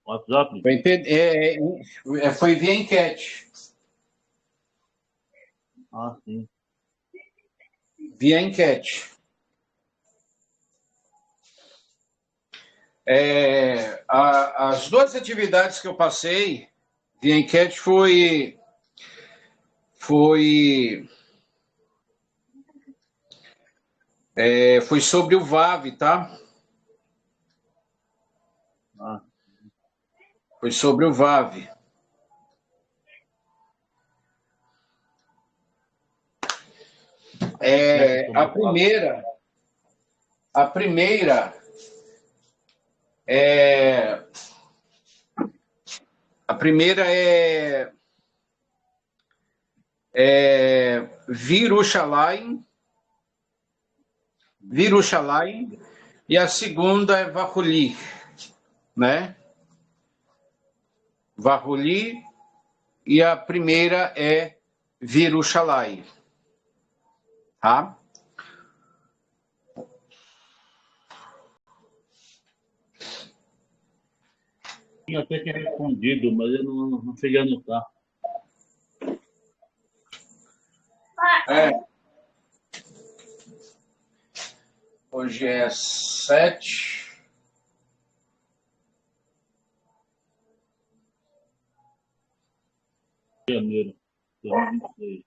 WhatsApp? Foi via enquete. Ah, sim. Via enquete. As duas atividades que eu passei via enquete foi sobre o VAV, tá? Ah, Foi sobre o VAV. A primeira é Virushalayim, e a segunda é Vahuli, né? Vahuli, e a primeira é Virushalayim, tá? tinha até que respondido, mas eu não cheguei a anotar. Hoje é 7 de janeiro de 2026.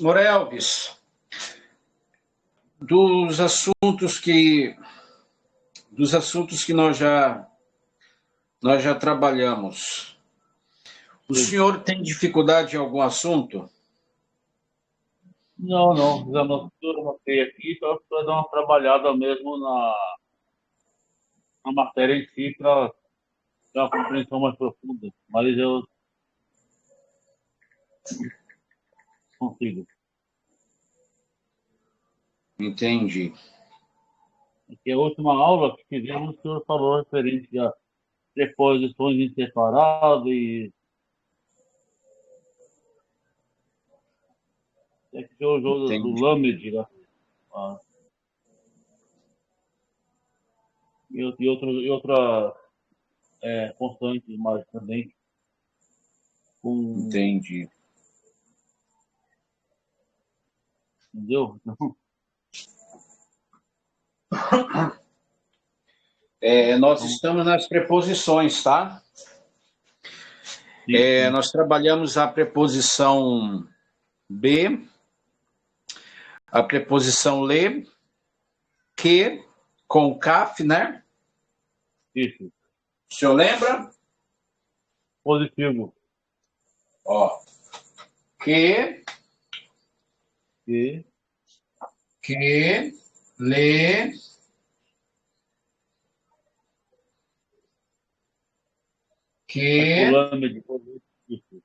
Morelvis, dos assuntos que nós já trabalhamos, o Sim. senhor tem dificuldade em algum assunto? Não. Já anotei aqui, só para dar uma trabalhada mesmo na matéria em si, para ter uma compreensão mais profunda. Mas eu consigo. Entendi. Porque a última aula que fizemos, o senhor falou referente a preposições em separado e é que o jogo do Entendi. Lamed, né? Ah, e outra constante mais também com, Entendi. entendeu? Então, Nós estamos nas preposições, tá? sim. Nós trabalhamos a preposição be, a preposição le, que, com caf, né? Isso. O senhor lembra? Positivo. Ó, que, Que le, é com que, Lamed. Isso.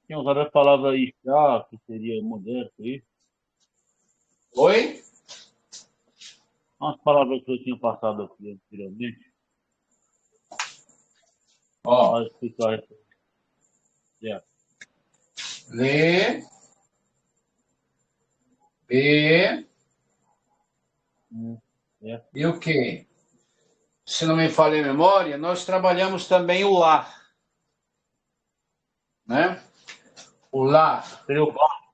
Tinha usado a palavra Isha, que seria mulher, por isso. oi? Umas palavras que eu tinha passado aqui anteriormente, Ó, para explicar isso. É. le, be, É. e o que? Se não me falha a memória, nós trabalhamos também o lá, né? O lá, Seria o bar.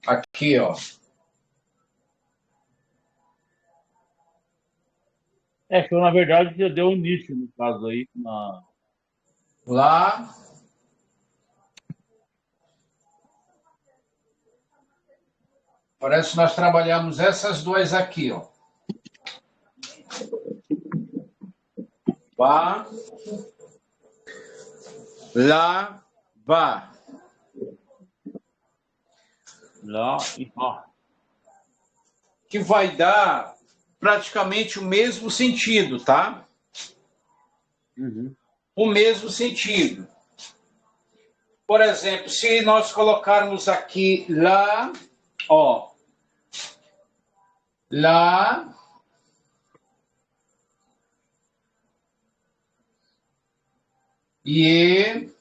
aqui, ó. Que na verdade já deu início no caso aí, Lá, Parece que nós trabalhamos essas duas aqui, ó. Vá, lá, vá. Lá e vá. Que vai dar praticamente o mesmo sentido, tá? Uhum. O mesmo sentido. Por exemplo, se nós colocarmos aqui lá, ó, lá, e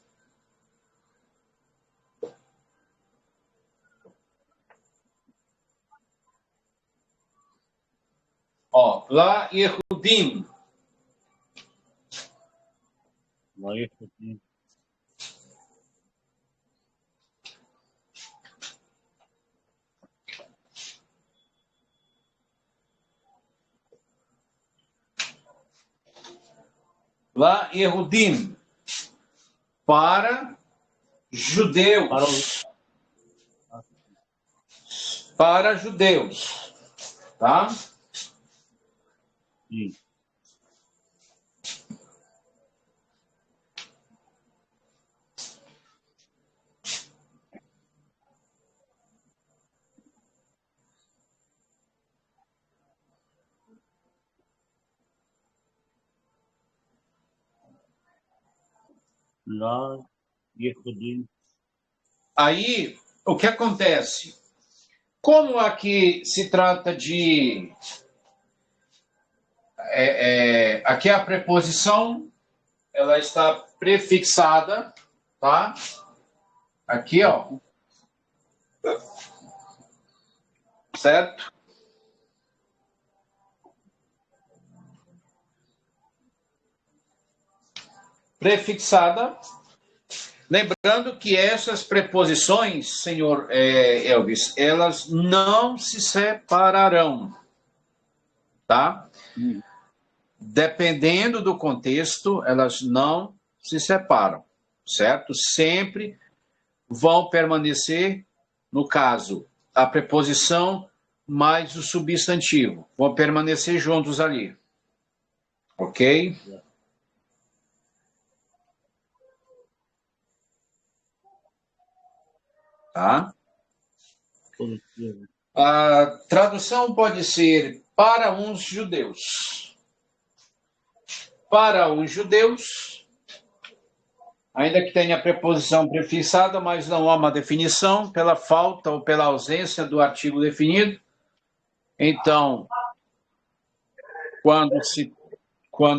ó, lá Yehudim. Lá e assim. Lá Yehudim. Para judeus. Para judeus. Tá? Sim. Lá e Yehudim. Aí, o que acontece? Como aqui se trata de... aqui a preposição, ela está prefixada, tá? Aqui, ó. Certo? Prefixada. Lembrando que essas preposições, senhor Elvis, elas não se separarão, tá? Dependendo do contexto, elas não se separam, certo? Sempre vão permanecer, no caso, a preposição mais o substantivo, vão permanecer juntos ali, ok? Tá? Positivo. A tradução pode ser para uns judeus. Para os judeus, ainda que tenha preposição prefixada, mas não há uma definição pela falta ou pela ausência do artigo definido. Então, quando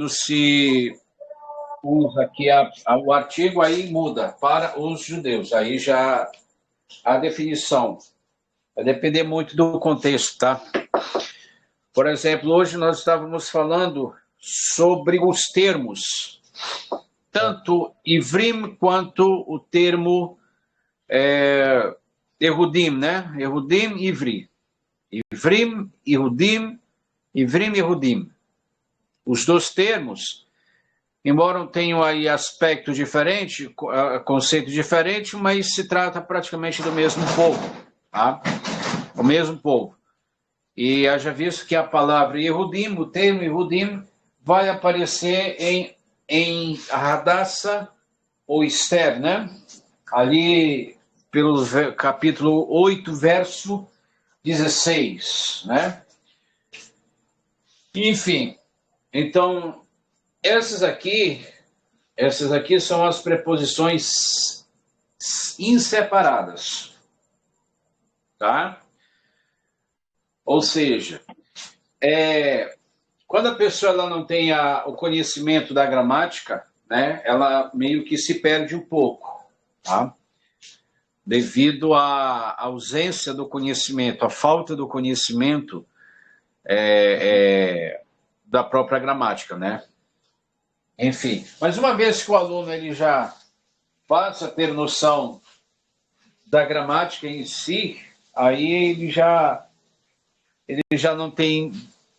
se usa aqui o artigo, aí muda para os judeus. Aí já a definição vai depender muito do contexto, tá? Por exemplo, hoje nós estávamos falando sobre os termos, tanto Ivrim quanto o termo Erudim, né? Erudim e Ivri. Ivrim, Erudim, Ivrim e Erudim. Os dois termos, embora tenham aí aspectos diferentes, conceito diferente, mas se trata praticamente do mesmo povo, tá? O mesmo povo. E haja visto que a palavra Yehudim, o termo Yehudim, vai aparecer em Hadassah ou Esther, né? Ali pelo capítulo 8, verso 16, né? Enfim, então, essas aqui são as preposições inseparadas, tá? Ou seja, quando a pessoa ela não tem o conhecimento da gramática, né, ela meio que se perde um pouco, tá? Devido à ausência do conhecimento, à falta do conhecimento da própria gramática, né? Enfim, mas uma vez que o aluno ele já passa a ter noção da gramática em si, aí ele já não tem,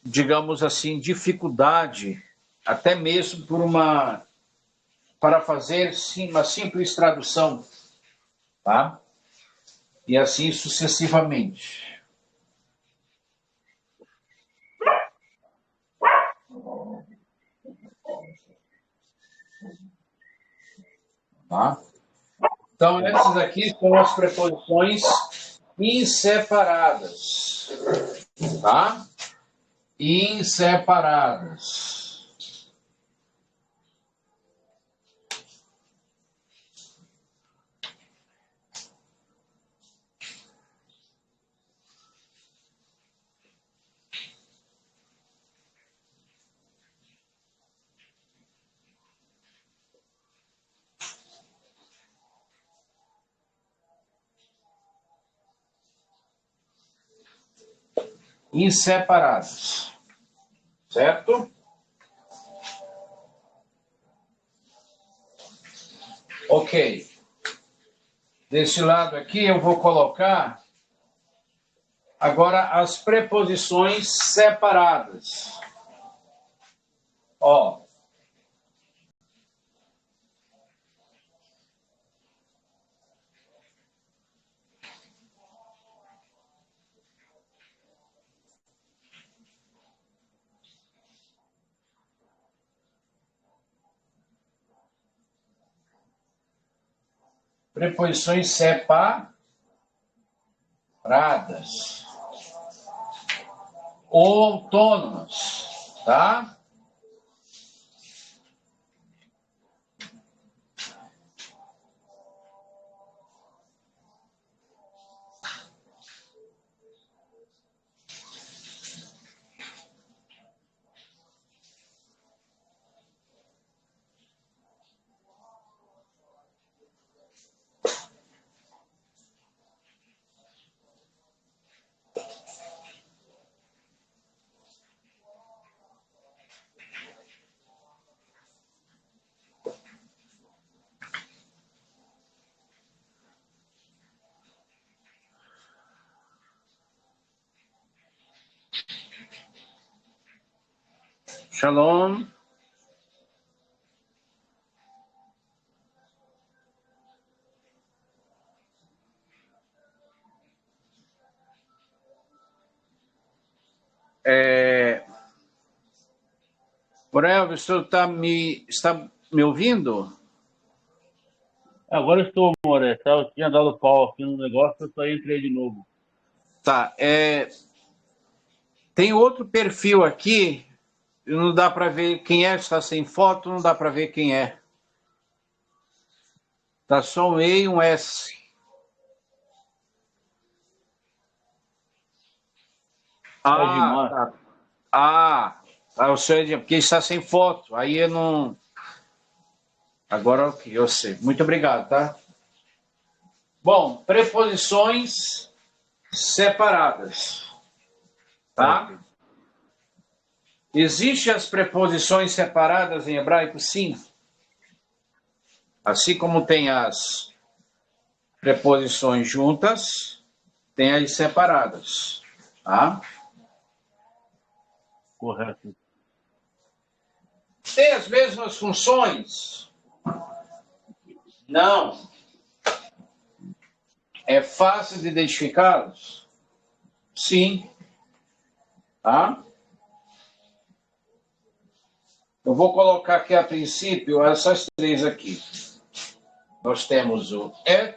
digamos assim, dificuldade, até mesmo para fazer uma simples tradução, tá? E assim sucessivamente. tá? Então, essas aqui são as preposições inseparadas, tá? Inseparadas. Inseparadas, certo? Ok. Desse lado aqui eu vou colocar agora as preposições separadas. Ó. Preposições separadas. Ou autônomas, tá? Shalom. Borel, você está me ouvindo? Agora eu estou, Moré. Eu tinha dado pau aqui no negócio, eu só entrei de novo. Tá. Tem outro perfil aqui, não dá para ver quem é, está sem foto, não dá para ver quem é. Tá só um E e um S. Edmar. Tá. O senhor, porque está sem foto. Aí eu não. Agora eu sei. Muito obrigado, tá? Bom, preposições separadas. Tá? Existem as preposições separadas em hebraico? Sim. Assim como tem as preposições juntas, tem as separadas. Tá? Correto. Tem as mesmas funções? Não. É fácil de identificá-los? Sim. Tá? Eu vou colocar aqui a princípio essas três aqui. Nós temos o E.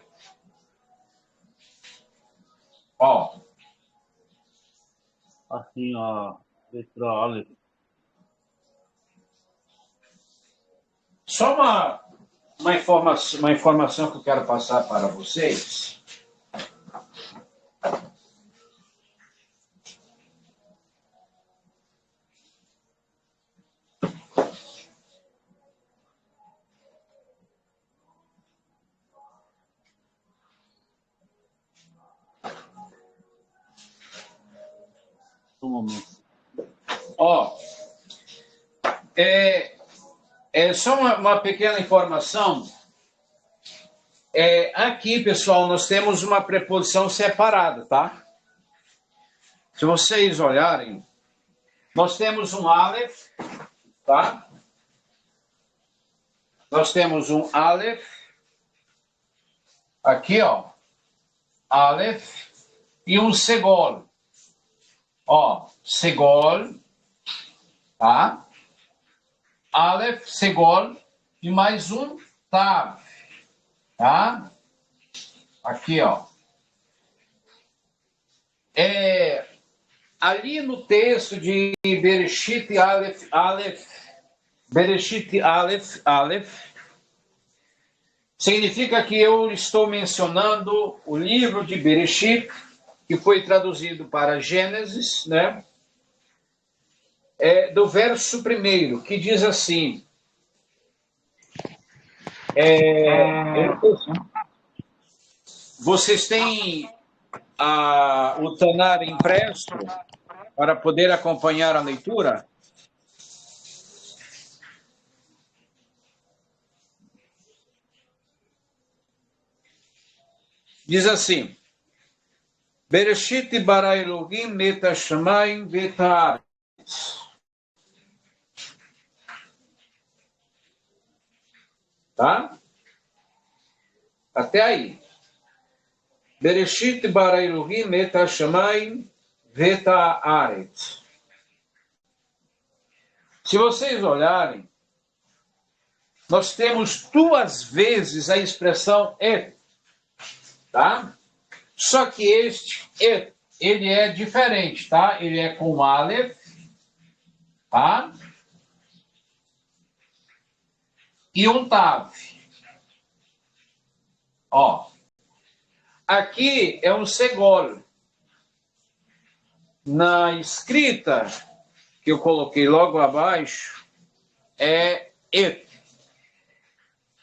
Ó. Assim, a letra Aleph. Só uma informação que eu quero passar para vocês. Um momento. Ó. Só uma pequena informação. Aqui, pessoal, nós temos uma preposição separada, tá? Se vocês olharem, nós temos um Aleph, tá? Nós temos um Aleph, aqui, ó, Aleph, e um Segol. Ó, Segol, tá? Aleph, Segol, e mais um Tav, Tá? Aqui, ó. Ali no texto de Bereshit Aleph, significa que eu estou mencionando o livro de Bereshit, que foi traduzido para Gênesis, né? Do verso 1, que diz assim: vocês têm o Tanar impresso para poder acompanhar a leitura? Diz assim: Bereshit bara Elohim et hashamayim ve'et haaretz. Tá? Até aí. Bereshit bara Elohim et hashamayim ve'et haaretz. Se vocês olharem, nós temos 2 vezes a expressão et, tá? Só que este et, ele é diferente, tá? Ele é com Aleph, tá? E um Tav. Ó. Aqui é um Segol. Na escrita que eu coloquei logo abaixo, é et.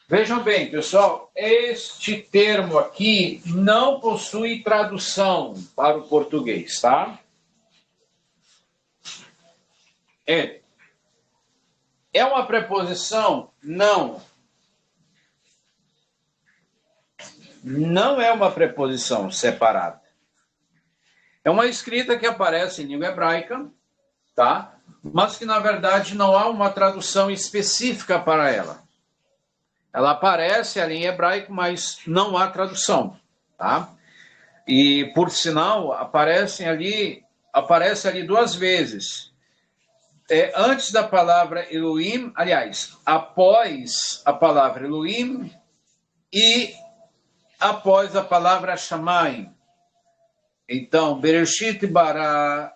Vejam bem, pessoal, este termo aqui não possui tradução para o português, tá? Et. É uma preposição? Não. Não é uma preposição separada. É uma escrita que aparece em língua hebraica, tá? Mas que, na verdade, não há uma tradução específica para ela. Ela aparece ali em hebraico, mas não há tradução, tá? E, por sinal, aparece ali 2 vezes. Antes da palavra Elohim, aliás, após a palavra Elohim e após a palavra Shamayim. Então, Bereshit bara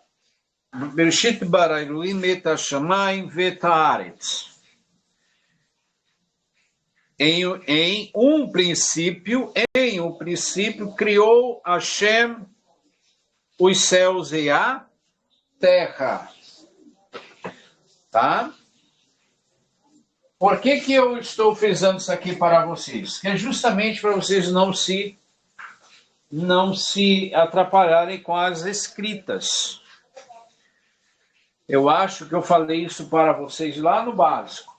Elohim et hashamayim ve'et haaretz. Em um princípio, criou Hashem os céus e a terra. Tá? Por que eu estou frisando isso aqui para vocês? Que é justamente para vocês não se atrapalharem com as escritas. Eu acho que eu falei isso para vocês lá no básico.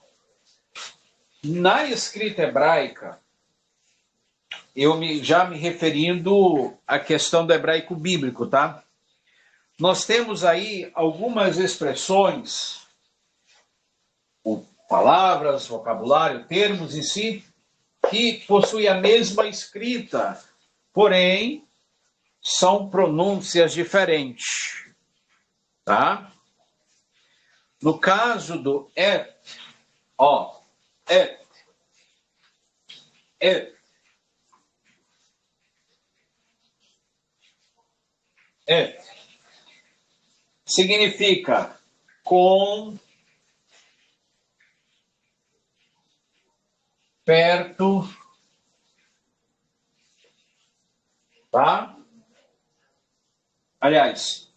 Na escrita hebraica, já me referindo à questão do hebraico bíblico, tá? Nós temos aí algumas expressões, palavras, vocabulário, termos em si, que possuem a mesma escrita, porém, são pronúncias diferentes, tá? No caso do et, ó, et, significa com, perto, tá? Aliás,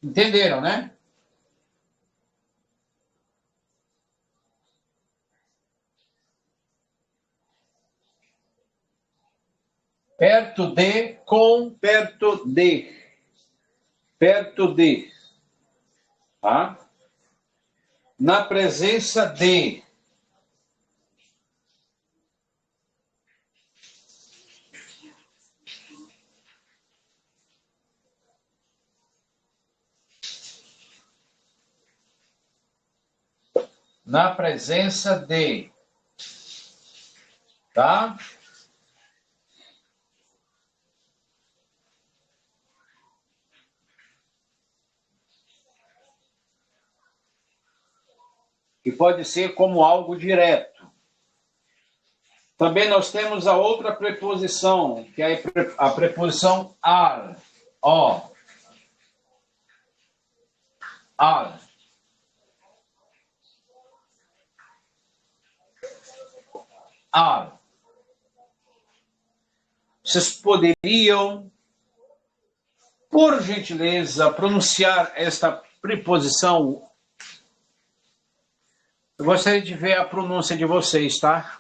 entenderam, né? Perto de, com, perto de. Perto de. Tá? Na presença de. Na presença de. Tá? que pode ser como algo direto. Também nós temos a outra preposição, que é a preposição al. Ó. Al. Al. Vocês poderiam, por gentileza, pronunciar esta preposição? Eu gostaria de ver a pronúncia de vocês, tá?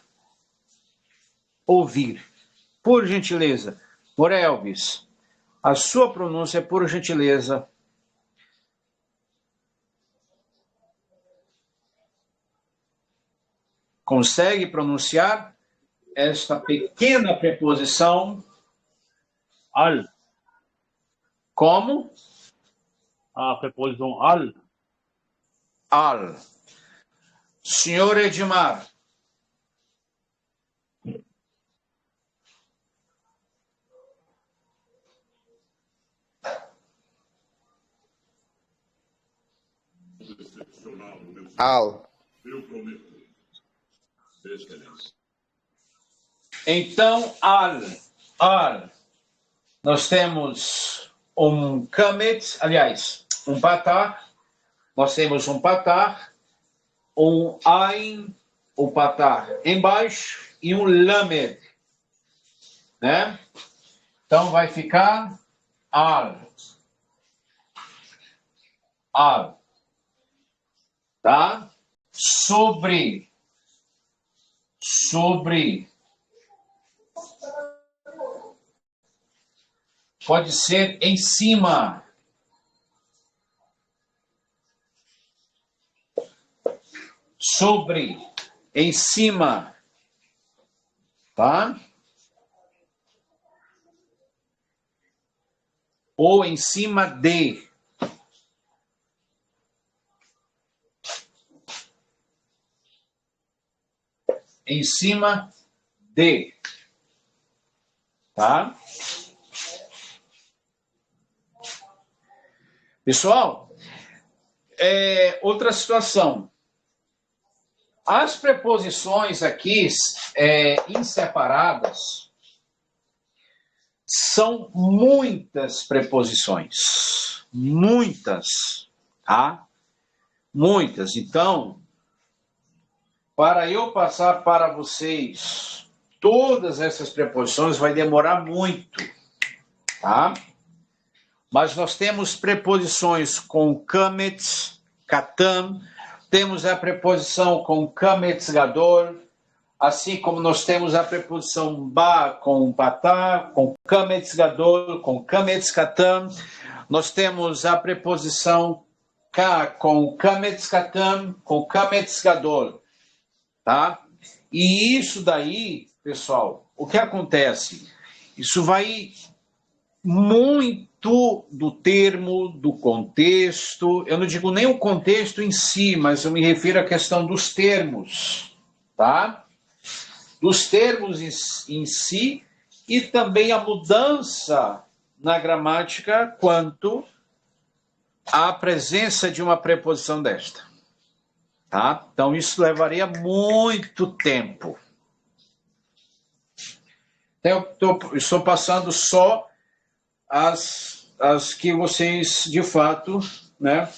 Ouvir. Por gentileza. Morelvis, a sua pronúncia, por gentileza. Consegue pronunciar esta pequena preposição? Al. Como? A preposição al. Al. Senhor Edmar. Al. Então, al. Nós temos um kamet, aliás, um patar. Nós temos um patar, um ain, o patar embaixo e um lamed, né? Então vai ficar al. Al. Tá? Sobre. Pode ser em cima. Sobre, em cima. Tá? Ou em cima de. Em cima de. Tá? Pessoal, outra situação. As preposições aqui inseparadas são muitas preposições. Muitas, tá? Muitas. Então, para eu passar para vocês todas essas preposições vai demorar muito, tá? Mas nós temos preposições com kamet, katam, temos a preposição com kamet gadol, assim como nós temos a preposição ba com patá, com kamet gadol, com kamet katam, nós temos a preposição ka com kamet katam, com kamet gadol, tá? E isso daí, pessoal, o que acontece? Isso vai muito do termo, do contexto, eu não digo nem o contexto em si, mas eu me refiro à questão dos termos, tá? Dos termos em si e também a mudança na gramática quanto à presença de uma preposição desta, tá? Então isso levaria muito tempo. Então, eu estou passando só as que vocês, de fato, né,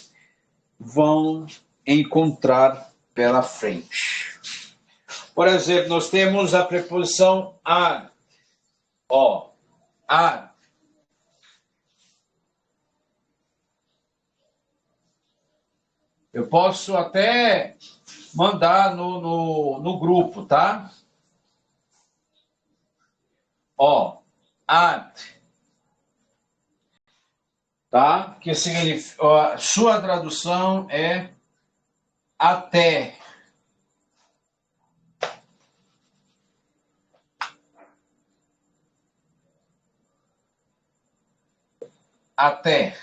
vão encontrar pela frente. Por exemplo, nós temos a preposição ad. Ó, ad. Eu posso até mandar no grupo, tá? Ó, ad. Tá? Que significa, sua tradução é até. Até.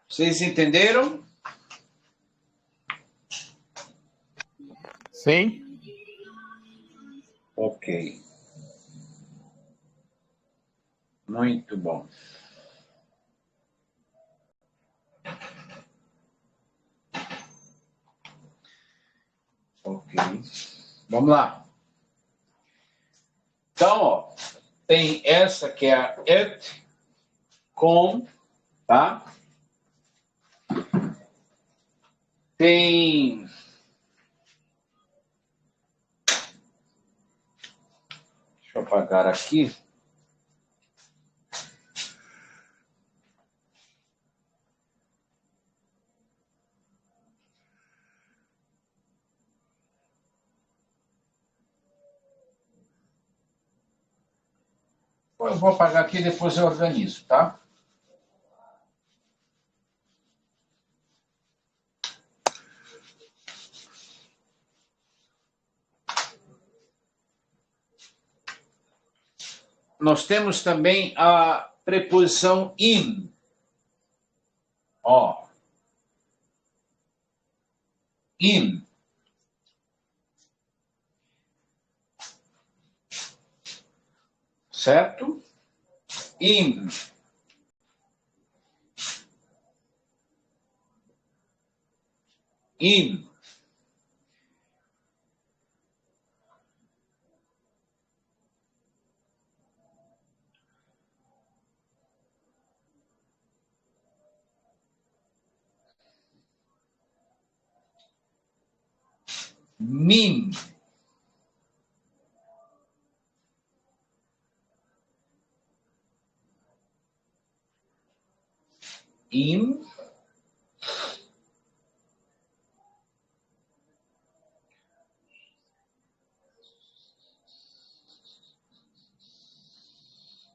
Vocês entenderam? Sim. Ok. Muito bom. Ok. Vamos lá. Então, ó, tem essa que é a et com, tá? Tem deixa eu apagar aqui. Eu vou apagar aqui e depois eu organizo, tá? Nós temos também a preposição in. Ó. In. Certo? In. In. Min. In.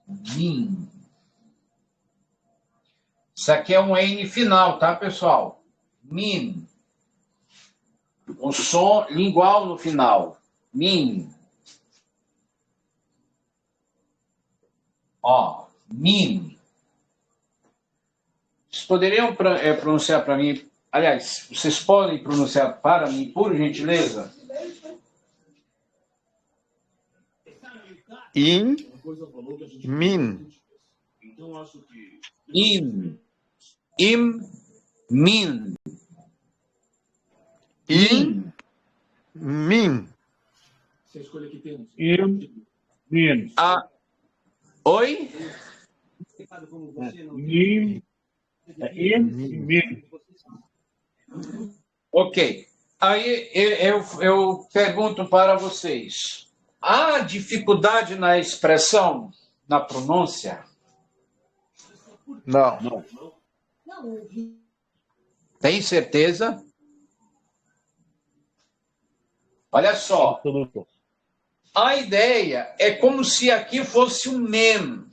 Min. Isso aqui é um N final, tá, pessoal? Min. Um som lingual no final. Min. Ó, min. Vocês poderiam pronunciar para mim? Aliás, vocês podem pronunciar para mim, por gentileza? In, min. In. Im. Min. In, min. Min. A. Oi? Min. Min. Ok. Aí eu pergunto para vocês: há dificuldade na expressão, na pronúncia? Não. Tem certeza? Olha só. Absoluto. A ideia é como se aqui fosse um men.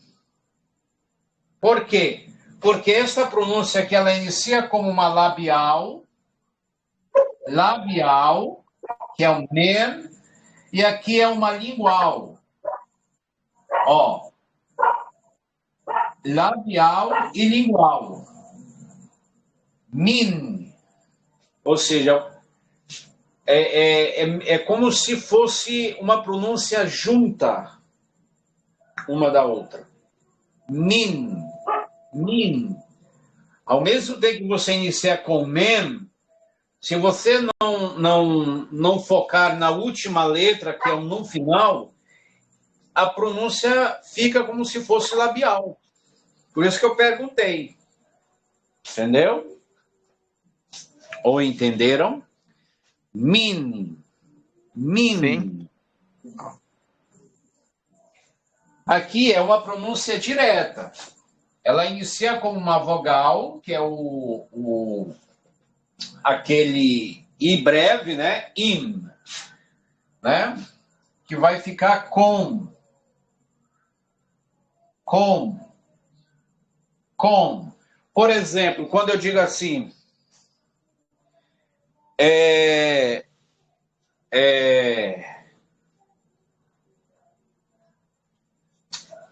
Por quê? Porque essa pronúncia aqui ela inicia como uma labial, que é um men, e aqui é uma lingual. Ó. Labial e lingual. Min. Ou seja, é como se fosse uma pronúncia junta uma da outra. Min. Min. Ao mesmo tempo que você inicia com men, se você não focar na última letra, que é o no final, a pronúncia fica como se fosse labial. Por isso que eu perguntei. Entendeu? Ou entenderam? Min. Min. Sim. Aqui é uma pronúncia direta. Ela inicia como uma vogal, que é aquele I breve, né? In. Né? Que vai ficar com. Com. Por exemplo, quando eu digo assim,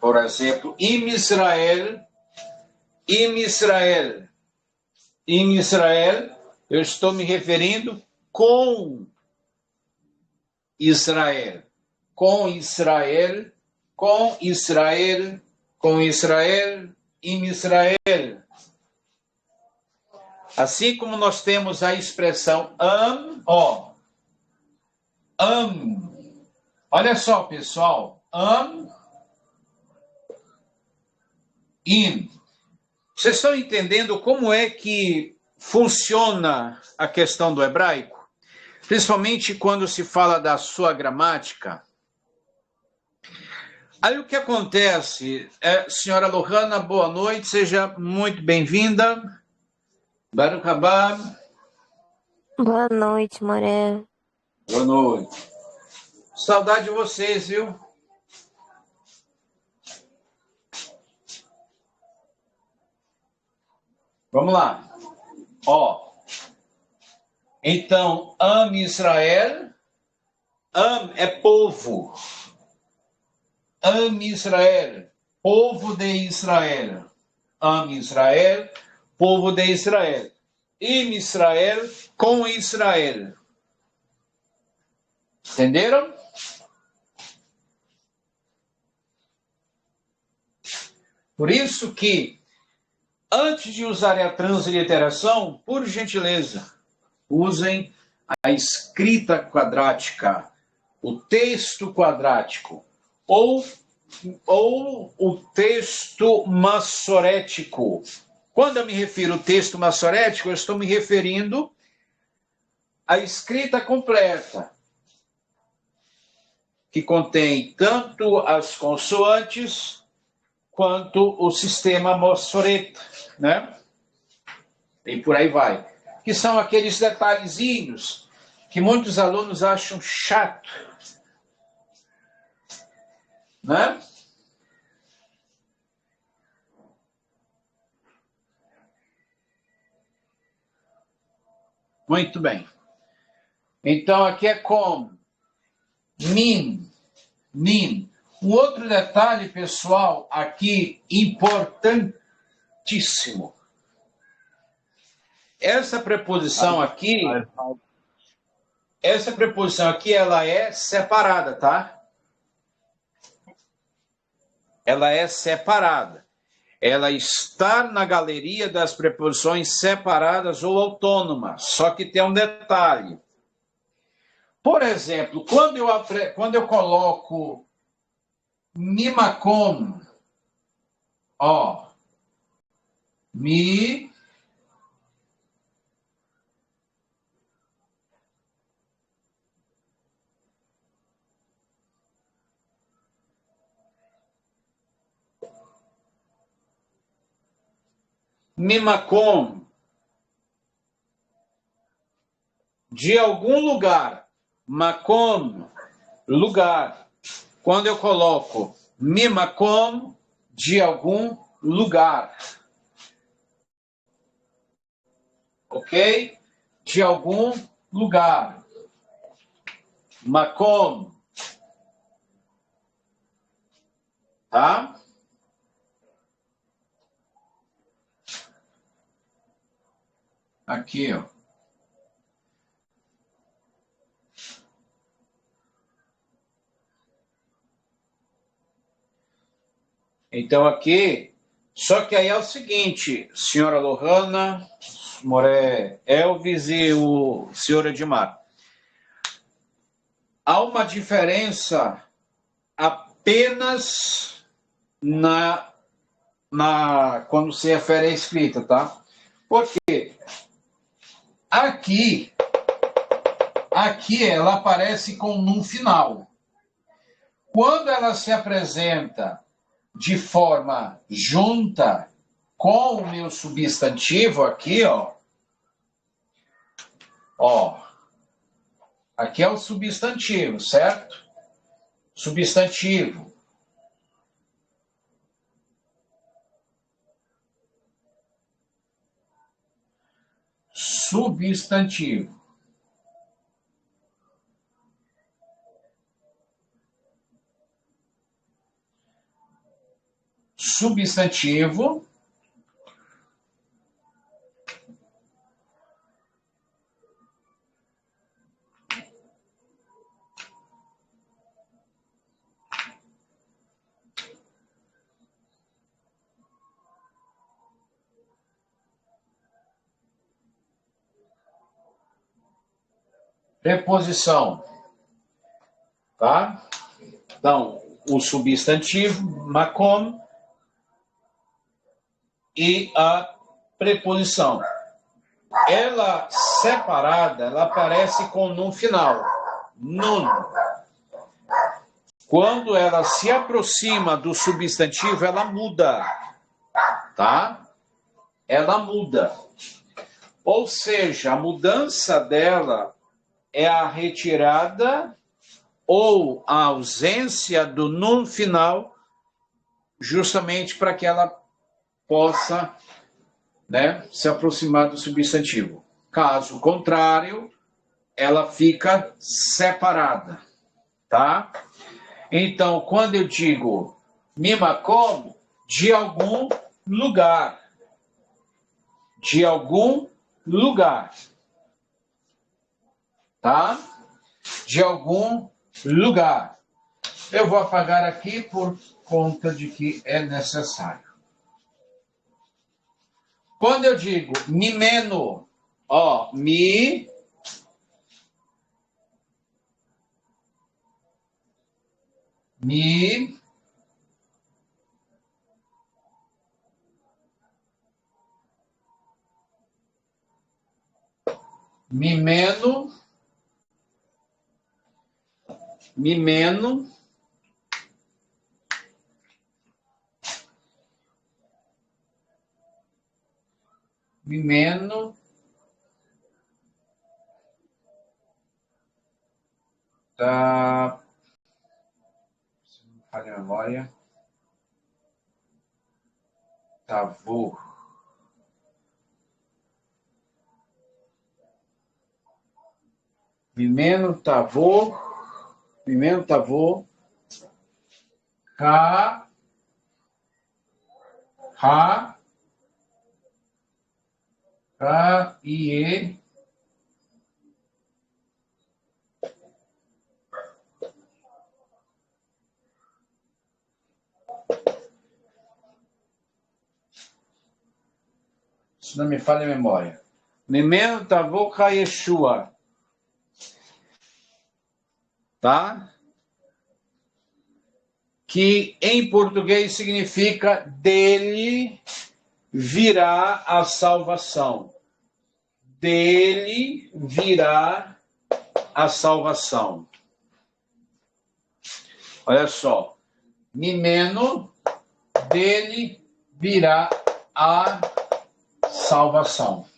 por exemplo, Im Israel, Em Israel, eu estou me referindo com Israel. Com Israel, com Israel, com Israel, em Israel. Assim como nós temos a expressão olha só, pessoal, in. Vocês estão entendendo como é que funciona a questão do hebraico? Principalmente quando se fala da sua gramática. Aí o que acontece? Senhora Lohana, boa noite, seja muito bem-vinda. Baruch haba. Boa noite, Moré. Boa noite. Saudade de vocês, viu? Vamos lá. Então, Israel. É povo. Israel. Povo de Israel. Israel. Povo de Israel. Em Israel, com Israel. Entenderam? Por isso que, antes de usarem a transliteração, por gentileza, usem a escrita quadrática, o texto quadrático, ou o texto massorético. Quando eu me refiro ao texto massorético, eu estou me referindo à escrita completa, que contém tanto as consoantes quanto o sistema massoreta, né? E por aí vai. Que são aqueles detalhezinhos que muitos alunos acham chato, né? Muito bem. Então, aqui é com min. Um outro detalhe, pessoal, aqui importantíssimo. Essa preposição aqui, ela é separada, tá? Ela é separada. Ela está na galeria das preposições separadas ou autônomas. Só que tem um detalhe. Por exemplo, quando eu coloco mimakom, mi mimakom, de algum lugar, makom, lugar. Quando eu coloco mimakom, de algum lugar. Ok? De algum lugar. Makom. Tá? Aqui, ó. Então aqui, só que aí é o seguinte, senhora Lohana, Moré Elvis e o senhor Edmar. Há uma diferença apenas quando se refere à escrita, tá? Porque aqui ela aparece com num final. Quando ela se apresenta de forma junta com o meu substantivo aqui, aqui é o substantivo, certo? Substantivo. Substantivo. Substantivo. Preposição. Tá? Então, o substantivo, makom, e a preposição. Ela separada, ela aparece com nun final. Nun. Quando ela se aproxima do substantivo, ela muda. Tá? Ela muda. Ou seja, a mudança dela é a retirada ou a ausência do nun final, justamente para que ela possa, né, se aproximar do substantivo. Caso contrário, ela fica separada, tá? Então, quando eu digo mimakom, de algum lugar. De algum lugar. Tá? De algum lugar. Eu vou apagar aqui por conta de que é necessário. Quando eu digo mimeno, ó, mimeno, tá, se não me falha a memória, tavor. Mimeno, tavor, ha, ie, se não me falha a memória. Mimeno, tavor, ha, Yeshua. Tá? Que em português significa dele virá a salvação. Dele virá a salvação. Olha só. Mimeno, dele virá a salvação.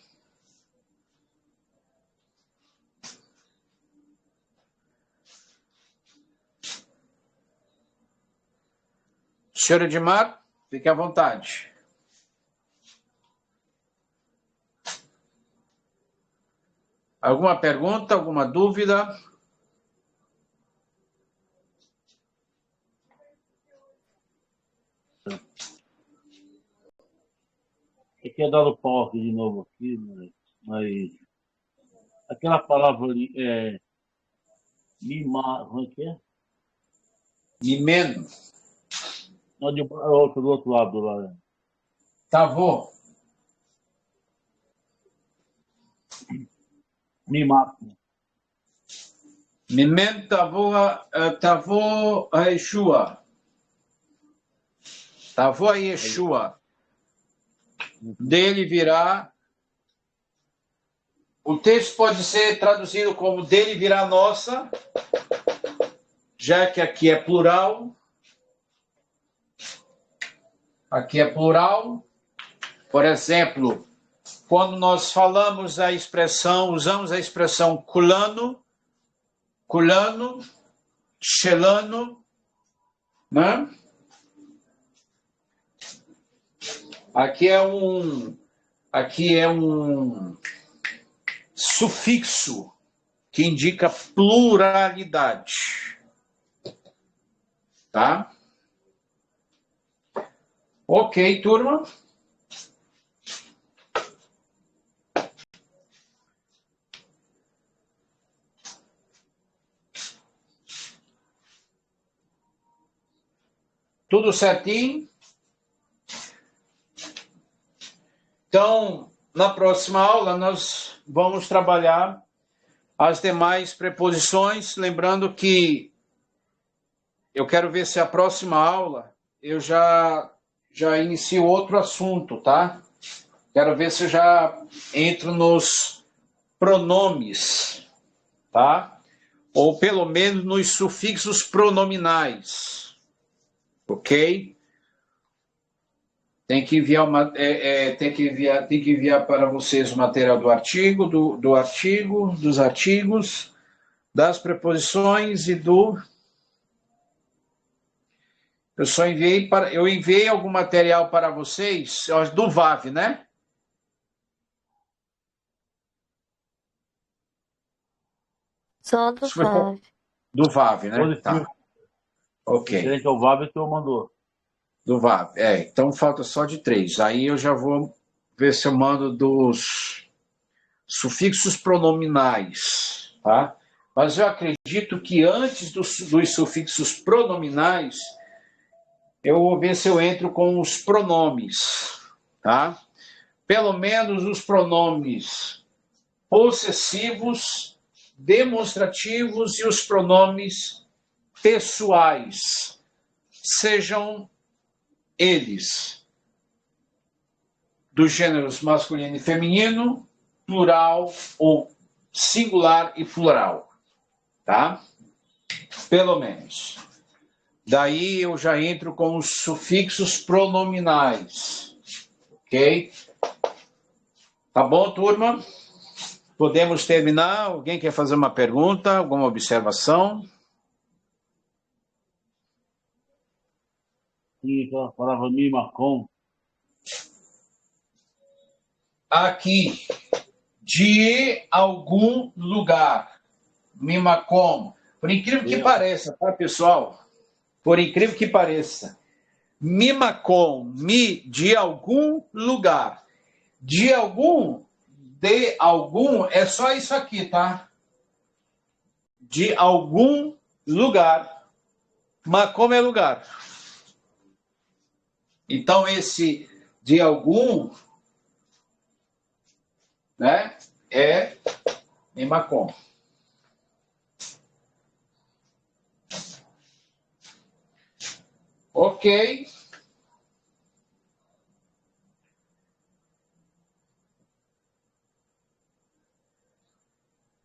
Senhor Edmar, fique à vontade. Alguma pergunta, alguma dúvida? Eu quero dar o pau aqui de novo aqui, mas aquela palavra ali mimar, como é que é? Mimeno. Não, do outro lado lá. Tavor. Mimar. Mimeno, tavor a Yeshua. Tavor a Yeshua. Dele virá. O texto pode ser traduzido como dele virá nossa, já que aqui é plural. Aqui é plural. Por exemplo, quando nós falamos a expressão, usamos a expressão culano, chelano, né? Aqui é um sufixo que indica pluralidade. Tá? Ok, turma. Tudo certinho? Então, na próxima aula, nós vamos trabalhar as demais preposições, lembrando que eu quero ver se a próxima aula eu já inicio outro assunto, tá? Quero ver se eu já entro nos pronomes, tá? Ou pelo menos nos sufixos pronominais, ok? Tem que enviar tem que enviar para vocês o material do artigo, dos artigos, das preposições e do. Eu enviei algum material para vocês, do VAV, né? Só do Fábio. Do VAV, né? Positivo. Tá. Ok. Diferente ao VAB que tu mandou. Do VAV. Então falta só de 3. Aí eu já vou ver se eu mando dos sufixos pronominais, tá? Mas eu acredito que antes dos sufixos pronominais, eu vou ver se eu entro com os pronomes, tá? Pelo menos os pronomes possessivos, demonstrativos e os pronomes pessoais, sejam eles dos gêneros masculino e feminino, plural ou singular e plural, tá? Pelo menos. Daí eu já entro com os sufixos pronominais, ok? Tá bom, turma? Podemos terminar? Alguém quer fazer uma pergunta, alguma observação? Sim, aquela palavra mimacom. Aqui, de algum lugar. Mimacom. Por incrível que pareça, tá, pessoal? Por incrível que pareça. Mimacom, de algum lugar. De algum é só isso aqui, tá? De algum lugar. Macom é lugar. Então, esse de algum, né, é Mimacom. Ok.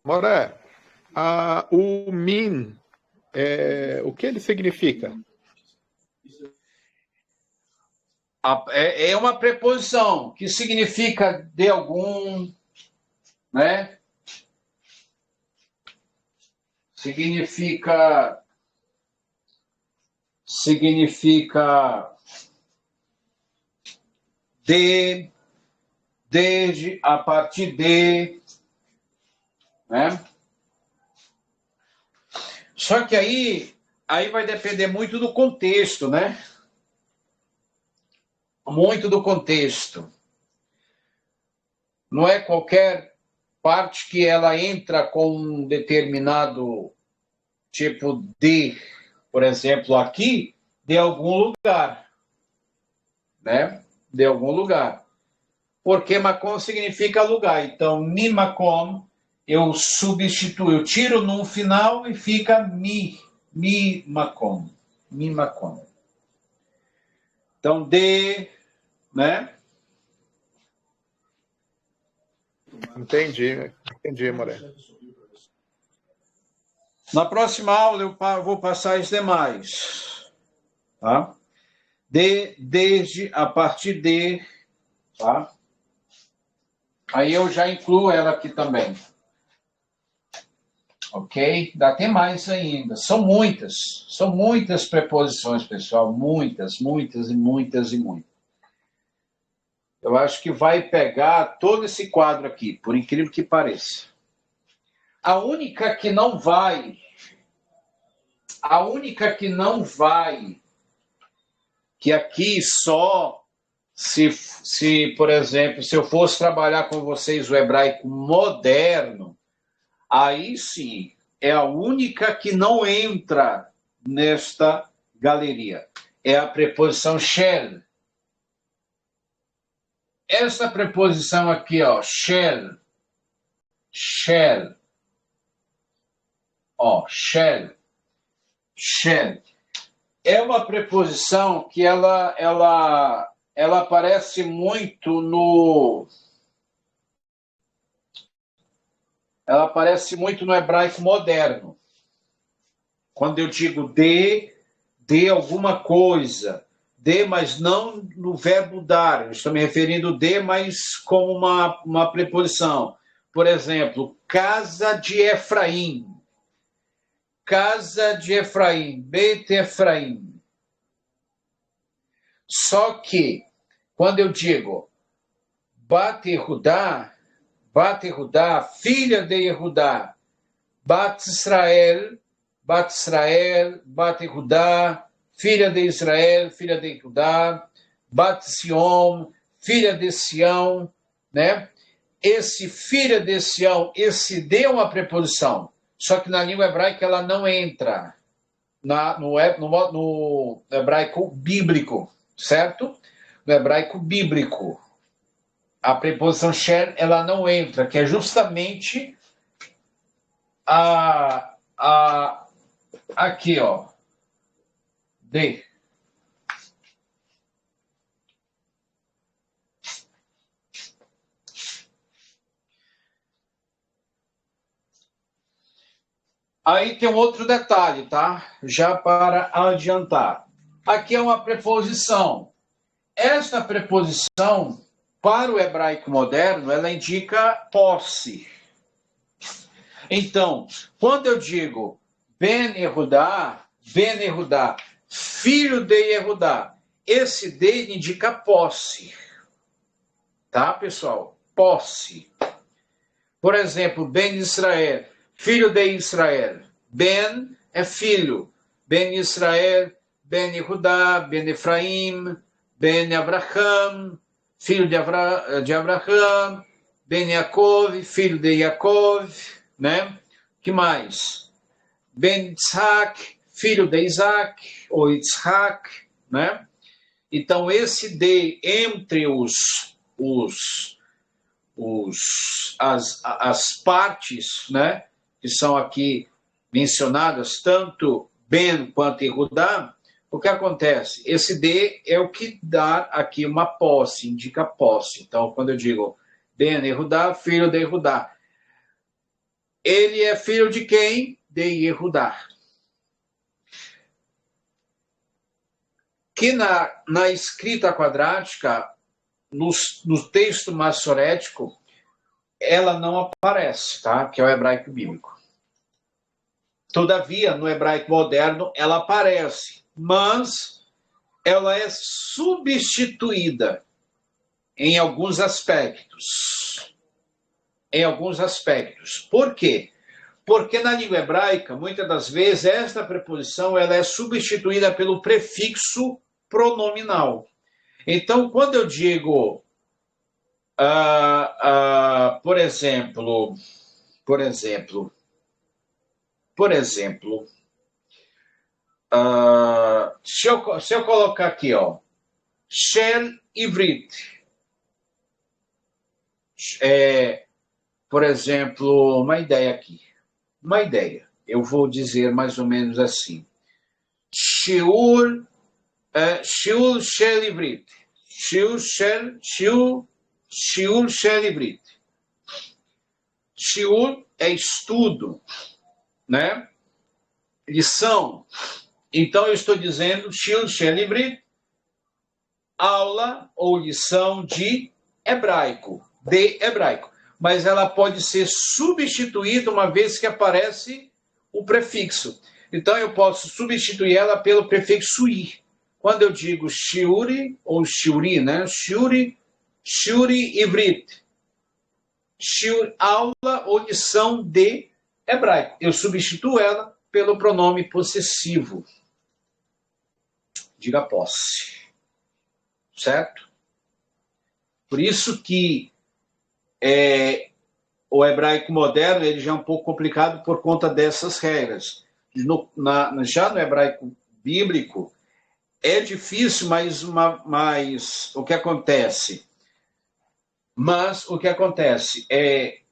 Moré, o min, o que ele significa? É uma preposição que significa de algum, né? Significa de, desde, a partir de, né? Só que aí vai depender muito do contexto, né? Muito do contexto. Não é qualquer parte que ela entra com um determinado tipo de, por exemplo, aqui, de algum lugar, né? De algum lugar. Porque Macom significa lugar. Então, mi Macom, eu substituo, eu tiro no final e fica mi Macom. Mi Macom. Então, de, né? Entendi, Moré. Na próxima aula eu vou passar as demais, tá? Desde, a partir de, tá? Aí eu já incluo ela aqui também. Ok? Dá até mais ainda. São muitas preposições, pessoal. Muitas. Eu acho que vai pegar todo esse quadro aqui, por incrível que pareça. A única que não vai, que aqui só se, por exemplo, se eu fosse trabalhar com vocês o hebraico moderno, aí sim, é a única que não entra nesta galeria. É a preposição shel. Essa preposição aqui, ó, shel, Ó, shel. Shel. É uma preposição que ela aparece muito no... Ela aparece muito no hebraico moderno. Quando eu digo de alguma coisa, de, mas não no verbo dar. Eu estou me referindo de, mas como uma preposição. Por exemplo, casa de Efraim. Casa de Efraim, Beit Efraim. Só que, quando eu digo Bat Yehudá, filha de Yehudá, Bat Israel, Bat Yehudá, filha de Israel, filha de Yehudá, Bat Sion, filha de Sião, né? Esse filha de Sião, esse de é uma preposição, só que na língua hebraica ela não entra no hebraico bíblico, certo? No hebraico bíblico, a preposição shel, ela não entra, que é justamente aqui, ó, de. Aí tem um outro detalhe, tá? Já para adiantar. Aqui é uma preposição. Esta preposição, para o hebraico moderno, ela indica posse. Então, quando eu digo Ben Yehudá, filho de Yehudá, esse de indica posse. Tá, pessoal? Posse. Por exemplo, Ben Israel, filho de Israel. Ben é filho. Ben Israel, Ben Yehudá, Ben Efraim, Ben Abraham, filho de Abraham, Ben Yaakov, filho de Yaakov, né? Que mais? Ben Isaac, filho de Isaac, ou Isaac, né? Então, esse de entre as partes, né, que são aqui mencionadas, tanto Ben quanto Yehudá, o que acontece? Esse de é o que dá aqui uma posse, indica posse. Então, quando eu digo Ben Yehudá, filho de Yehudá, ele é filho de quem? De Yehudá. Que na escrita quadrática, no texto massorético, ela não aparece, tá? Que é o hebraico bíblico. Todavia, no hebraico moderno, ela aparece, mas ela é substituída em alguns aspectos. Em alguns aspectos. Por quê? Porque na língua hebraica, muitas das vezes, esta preposição ela é substituída pelo prefixo pronominal. Então, quando eu digo, por exemplo, se eu colocar aqui, ó, Shel Ivrit, por exemplo, uma ideia, eu vou dizer mais ou menos assim, Shiur Shel Ivrit, Shiur Shel Ivrit. Shiur é estudo, né? Lição. Então eu estou dizendo Shiur Shel Ivrit, aula ou lição de hebraico. Mas ela pode ser substituída uma vez que aparece o prefixo. Então eu posso substituir ela pelo prefixo i. Quando eu digo shiuri ou shiuri, né? Shiuri ivrit. Shiur, aula ou lição de hebraico. Eu substituo ela pelo pronome possessivo. Diga posse. Certo? Por isso que o hebraico moderno ele já é um pouco complicado por conta dessas regras. Já no hebraico bíblico é difícil, mas o que acontece?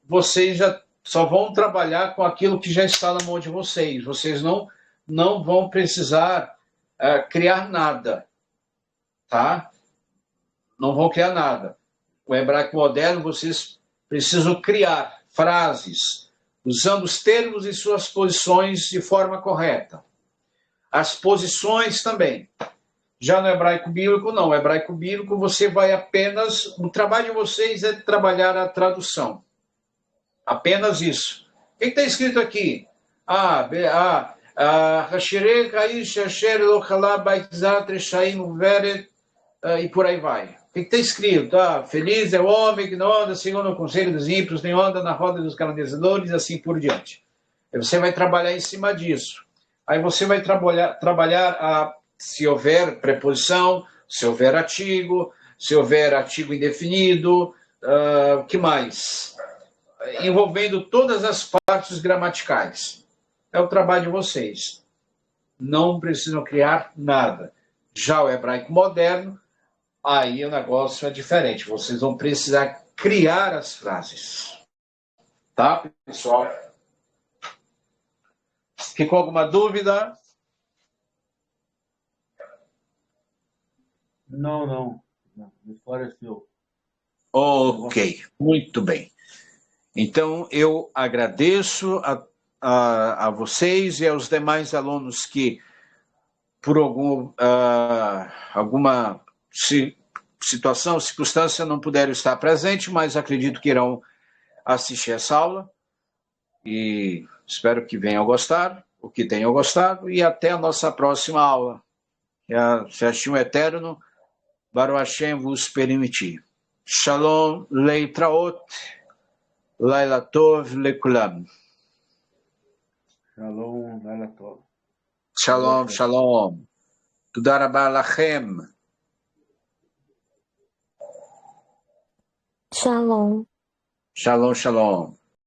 Vocês já só vão trabalhar com aquilo que já está na mão de vocês. Vocês não vão precisar criar nada, tá? Não vão criar nada. O hebraico moderno, vocês precisam criar frases, usando os termos e suas posições de forma correta. As posições também. Já no hebraico bíblico, não. No hebraico bíblico, você vai apenas... O trabalho de vocês é trabalhar a tradução. Apenas isso. O que está escrito aqui? E por aí vai. O que está escrito? Feliz é o homem que não anda segundo o conselho dos ímpios, nem anda na roda dos caluniadores, e assim por diante. Aí você vai trabalhar em cima disso. Aí você vai trabalhar se houver preposição, se houver artigo indefinido, que mais? Envolvendo todas as partes gramaticais. É o trabalho de vocês. Não precisam criar nada. Já o hebraico moderno, aí o negócio é diferente. Vocês vão precisar criar as frases. Tá, pessoal? Ficou alguma dúvida? Não. Me esclareceu. Ok, muito bem. Então, eu agradeço a vocês e aos demais alunos que, por alguma situação, circunstância, não puderam estar presentes, mas acredito que irão assistir essa aula. E espero que venham gostar, ou que tenham gostado, e até a nossa próxima aula. Se assim o Eterno, Baruch Hashem, vos permitir. Shalom, leitraot, laila tov lekulam. Shalom, Laila Tov. Shalom, shalom. Tuda rabá lachem. Shalom. Shalom, shalom.